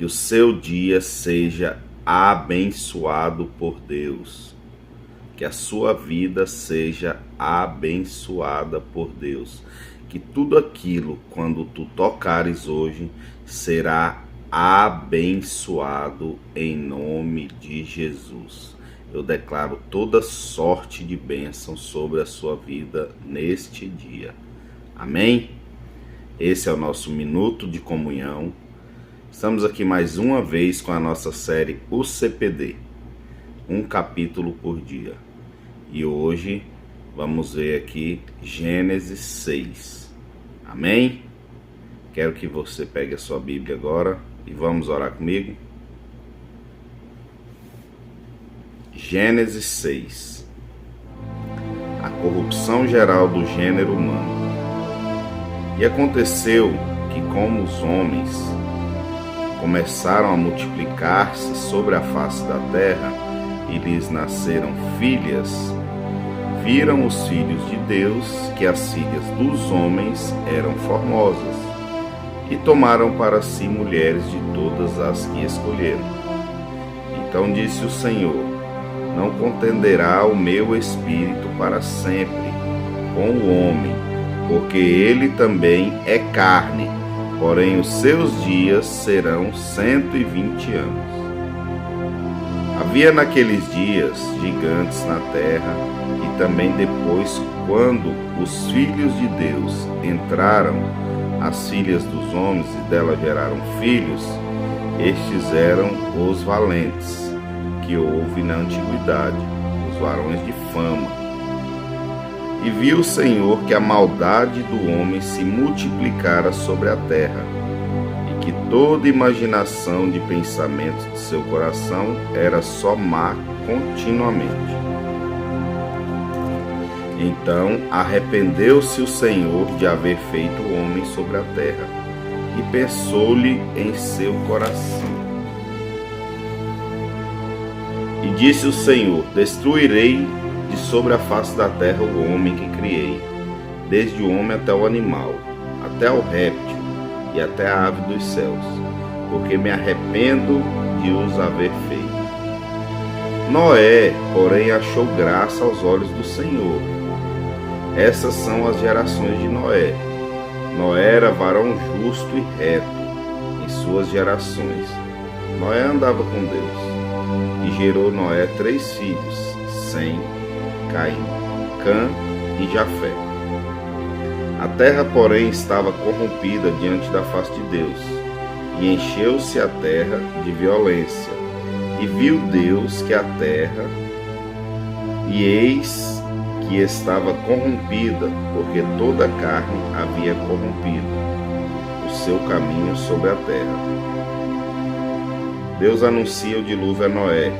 Que o seu dia seja abençoado por Deus. Que a sua vida seja abençoada por Deus. Que tudo aquilo, quando tu tocares hoje, será abençoado em nome de Jesus. Eu declaro toda sorte de bênção sobre a sua vida neste dia. Amém? Esse é o nosso Minuto de Comunhão. Estamos aqui mais uma vez com a nossa série O CPD, um capítulo por dia. E hoje vamos ver aqui Gênesis 6. Amém? Quero que você pegue a sua Bíblia agora e vamos orar comigo. Gênesis 6. A corrupção geral do gênero humano. E aconteceu que, como os homens começaram a multiplicar-se sobre a face da terra e lhes nasceram filhas, viram os filhos de Deus que as filhas dos homens eram formosas e tomaram para si mulheres de todas as que escolheram. Então disse o Senhor: não contenderá o meu espírito para sempre com o homem, porque ele também é carne, porém os seus dias serão 120 anos. Havia naqueles dias gigantes na terra, e também depois, quando os filhos de Deus entraram, as filhas dos homens e dela geraram filhos, estes eram os valentes, que houve na antiguidade, os varões de fama. E viu o Senhor que a maldade do homem se multiplicara sobre a terra, e que toda imaginação de pensamentos de seu coração era só má continuamente. Então arrependeu-se o Senhor de haver feito o homem sobre a terra, e pensou-lhe em seu coração. E disse o Senhor: destruirei de sobre a face da terra o homem que criei, desde o homem até o animal, até o réptil e até a ave dos céus, porque me arrependo de os haver feito. Noé, porém, achou graça aos olhos do Senhor. Essas são as gerações de Noé. Noé era varão justo e reto em suas gerações. Noé andava com Deus, e gerou Noé 3 filhos, Sem, Caim, Cã e Jafé. A terra, porém, estava corrompida diante da face de Deus, e encheu-se a terra de violência. E viu Deus que a terra, e eis que estava corrompida, porque toda a carne havia corrompido o seu caminho sobre a terra. Deus anuncia o dilúvio a Noé.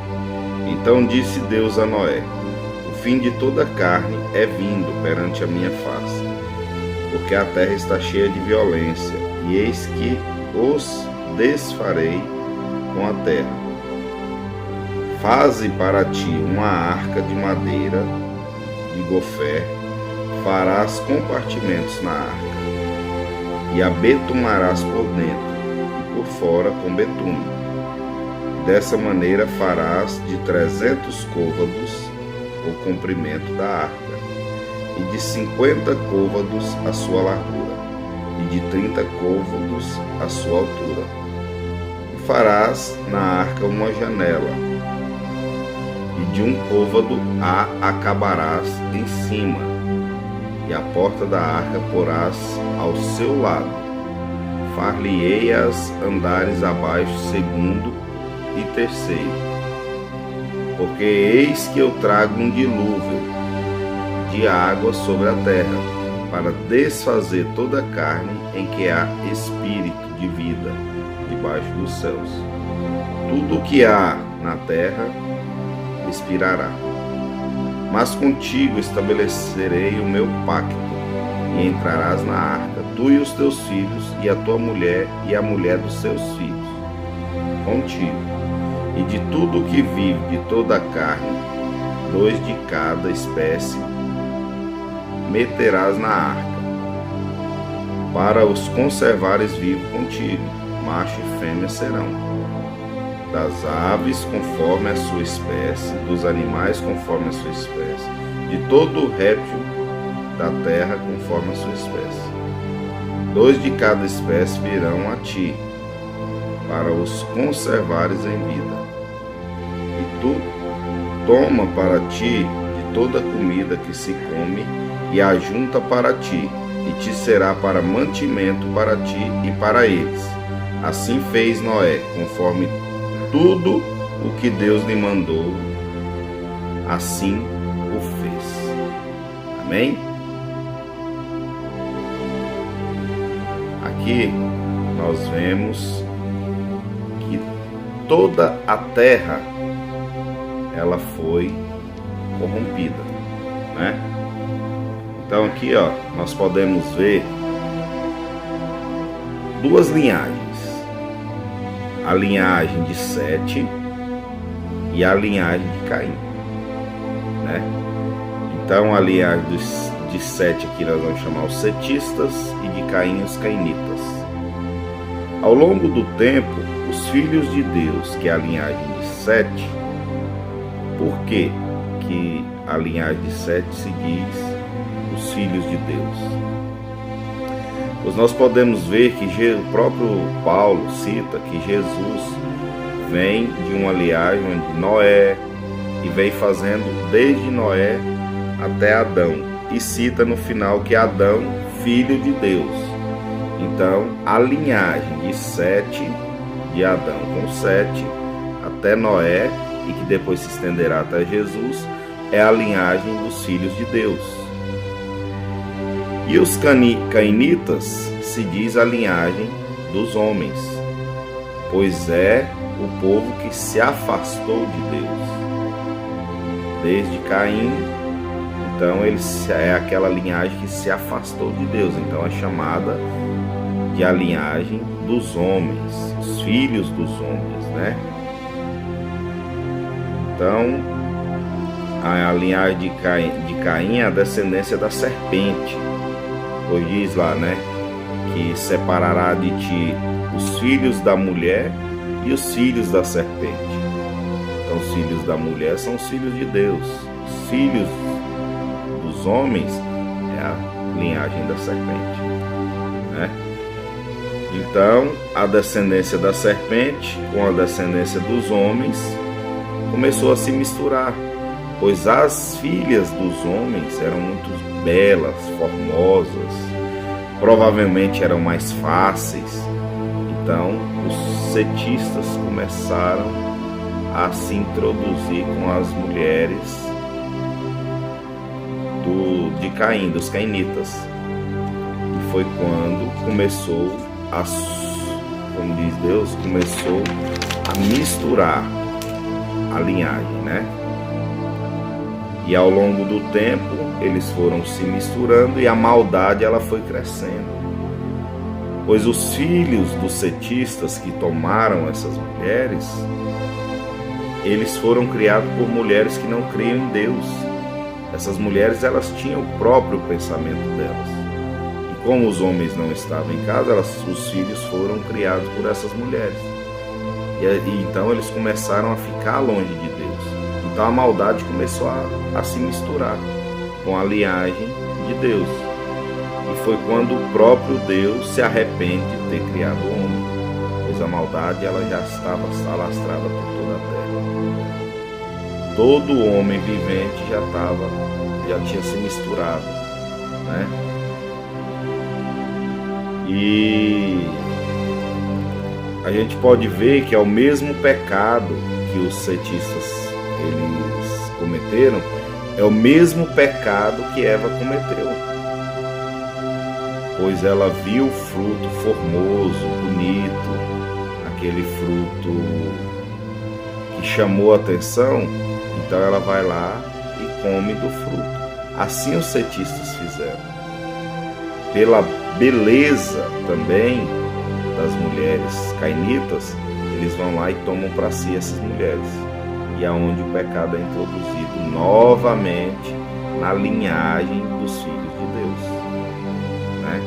Então disse Deus a Noé: o fim de toda a carne é vindo perante a minha face, porque a terra está cheia de violência, e eis que os desfarei com a terra. Faze para ti uma arca de madeira de gofer, farás compartimentos na arca, e a betumarás por dentro e por fora com betume. Dessa maneira farás de 300 côvados o comprimento da arca, e de 50 côvados a sua largura, e de 30 côvados a sua altura. E farás na arca uma janela, e de 1 côvado a acabarás em cima, e a porta da arca porás ao seu lado. Far-lhe-ei-as andares abaixo segundo e terceiro, porque eis que eu trago um dilúvio de água sobre a terra, para desfazer toda a carne em que há espírito de vida debaixo dos céus. Tudo o que há na terra expirará. Mas contigo estabelecerei o meu pacto, e entrarás na arca, tu e os teus filhos, e a tua mulher, e a mulher dos seus filhos, contigo. E de tudo o que vive, de toda a carne, 2 de cada espécie, meterás na arca, para os conservares vivos contigo. macho e fêmea serão. Das aves conforme a sua espécie, dos animais conforme a sua espécie, de todo réptil da terra conforme a sua espécie. 2 de cada espécie virão a ti, para os conservares em vida. E tu toma para ti de toda a comida que se come, e ajunta para ti, e te será para mantimento para ti e para eles. Assim fez Noé, conforme tudo o que Deus lhe mandou, assim o fez. Amém? Aqui nós vemos que toda a terra ela foi corrompida, né? Então aqui, nós podemos ver 2 linhagens. A linhagem de Sete e a linhagem de Caim, né? Então a linhagem de Sete aqui nós vamos chamar os setistas e de Caim os cainitas. Ao longo do tempo, os filhos de Deus, que é a linhagem de Sete, por que a linhagem de Sete se diz os filhos de Deus? Pois nós podemos ver que o próprio Paulo cita que Jesus vem de uma linhagem de Noé e vem fazendo desde Noé até Adão, e cita no final que Adão, filho de Deus. Então a linhagem de Sete, de Adão com Sete até Noé, e que depois se estenderá até Jesus, é a linhagem dos filhos de Deus. E os cainitas se diz a linhagem dos homens, pois é o povo que se afastou de Deus. Desde Caim, então é aquela linhagem que se afastou de Deus, então é chamada de a linhagem dos homens, os filhos dos homens, né? Então, a linhagem de Caim é a descendência da serpente, pois diz lá, né, que separará de ti os filhos da mulher e os filhos da serpente. Então os filhos da mulher são os filhos de Deus, os filhos dos homens é a linhagem da serpente, né? Então a descendência da serpente com a descendência dos homens começou a se misturar, pois as filhas dos homens eram muito belas, formosas, provavelmente eram mais fáceis. Então os setistas começaram a se introduzir com as mulheres de Caim, dos cainitas. E foi quando começou como diz Deus, começou a misturar a linhagem, né? E ao longo do tempo eles foram se misturando e a maldade ela foi crescendo. Pois os filhos dos setistas que tomaram essas mulheres, eles foram criados por mulheres que não criam em Deus. Essas mulheres elas tinham o próprio pensamento delas. E como os homens não estavam em casa, os filhos foram criados por essas mulheres. E então eles começaram a ficar longe de Deus. Então a maldade começou a se misturar com a linhagem de Deus. E foi quando o próprio Deus se arrepende de ter criado o homem, pois a maldade ela já estava alastrada por toda a terra. Todo homem vivente já tinha se misturado, né? E a gente pode ver que é o mesmo pecado que os setistas eles cometeram, é o mesmo pecado que Eva cometeu. Pois ela viu o fruto formoso, bonito, aquele fruto que chamou a atenção, então ela vai lá e come do fruto. Assim os setistas fizeram. Pela beleza também das mulheres cainitas, eles vão lá e tomam para si essas mulheres. E é onde o pecado é introduzido novamente na linhagem dos filhos de Deus, né?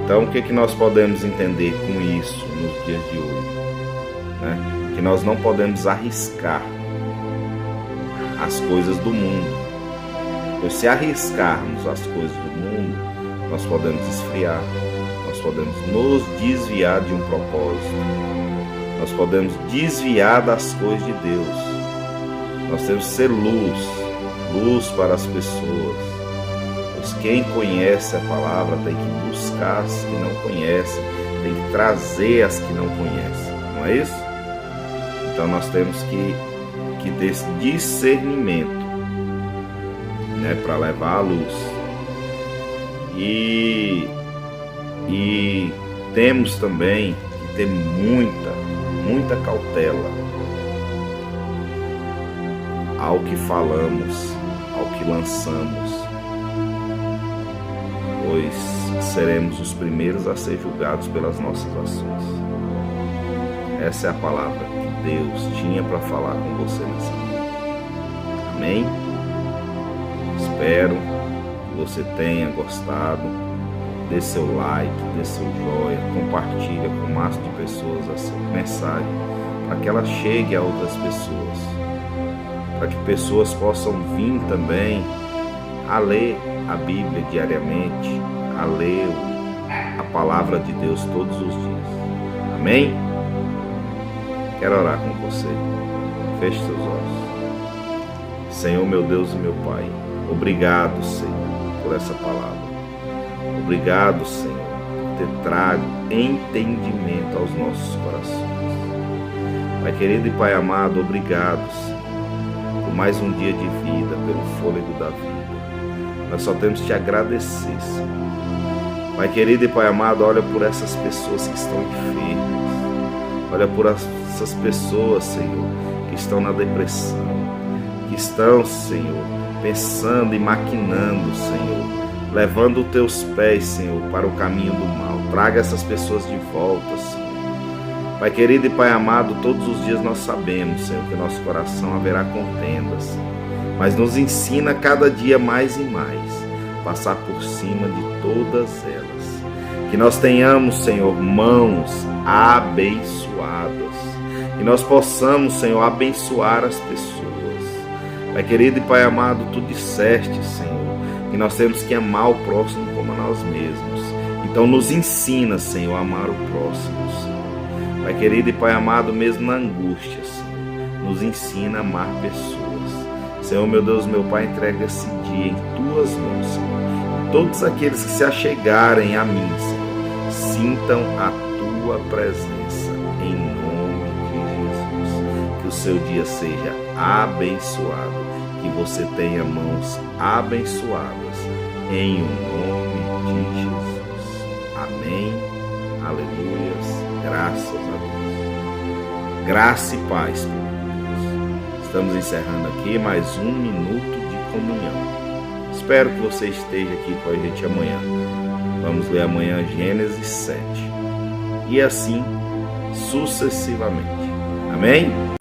Então, o que nós podemos entender com isso nos dias de hoje? Né? Que nós não podemos arriscar as coisas do mundo. Pois se arriscarmos as coisas do mundo, nós podemos esfriar, nós podemos nos desviar de um propósito, nós podemos desviar das coisas de Deus. Nós temos que ser luz para as pessoas. Pois quem conhece a palavra tem que buscar as que não conhecem, tem que trazer as que não conhecem, não é isso? Então nós temos que ter esse discernimento, né, para levar a luz. E temos também que ter muita cautela ao que falamos, ao que lançamos, pois seremos os primeiros a ser julgados pelas nossas ações. Essa é a palavra que Deus tinha para falar com você nessa manhã. Amém? Espero que você tenha gostado. Dê seu like, dê seu joia, compartilha com o máximo de pessoas essa mensagem, para que ela chegue a outras pessoas, para que pessoas possam vir também a ler a Bíblia diariamente, a ler a palavra de Deus todos os dias. Amém? Quero orar com você. Feche seus olhos. Senhor, meu Deus e meu Pai, obrigado, Senhor, por essa palavra. Obrigado, Senhor, por ter trago entendimento aos nossos corações. Pai querido e Pai amado, obrigado, Senhor, por mais um dia de vida, pelo fôlego da vida. Nós só temos que te agradecer, Senhor. Pai querido e Pai amado, olha por essas pessoas que estão enfermas. Olha por essas pessoas, Senhor, que estão na depressão, que estão, Senhor, pensando e maquinando, Senhor, levando os teus pés, Senhor, para o caminho do mal. Traga essas pessoas de volta, Senhor. Pai querido e Pai amado, todos os dias nós sabemos, Senhor, que nosso coração haverá contendas, Senhor. Mas nos ensina cada dia mais e mais, passar por cima de todas elas. Que nós tenhamos, Senhor, mãos abençoadas. Que nós possamos, Senhor, abençoar as pessoas. Pai querido e Pai amado, Tu disseste, Senhor, que nós temos que amar o próximo como a nós mesmos. Então nos ensina, Senhor, a amar o próximo, Senhor. Pai querido e Pai amado, mesmo na angústia, Senhor, nos ensina a amar pessoas. Senhor, meu Deus, meu Pai, entrega esse dia em Tuas mãos, Senhor. Todos aqueles que se achegarem a mim, Senhor, sintam a Tua presença, em nome de Jesus. Que o seu dia seja abençoado. Que você tenha mãos abençoadas, em o nome de Jesus. Amém. Aleluias. Graças a Deus. Graça e paz, Deus. Estamos encerrando aqui mais um minuto de comunhão. Espero que você esteja aqui com a gente amanhã. Vamos ler amanhã Gênesis 7. E assim sucessivamente. Amém?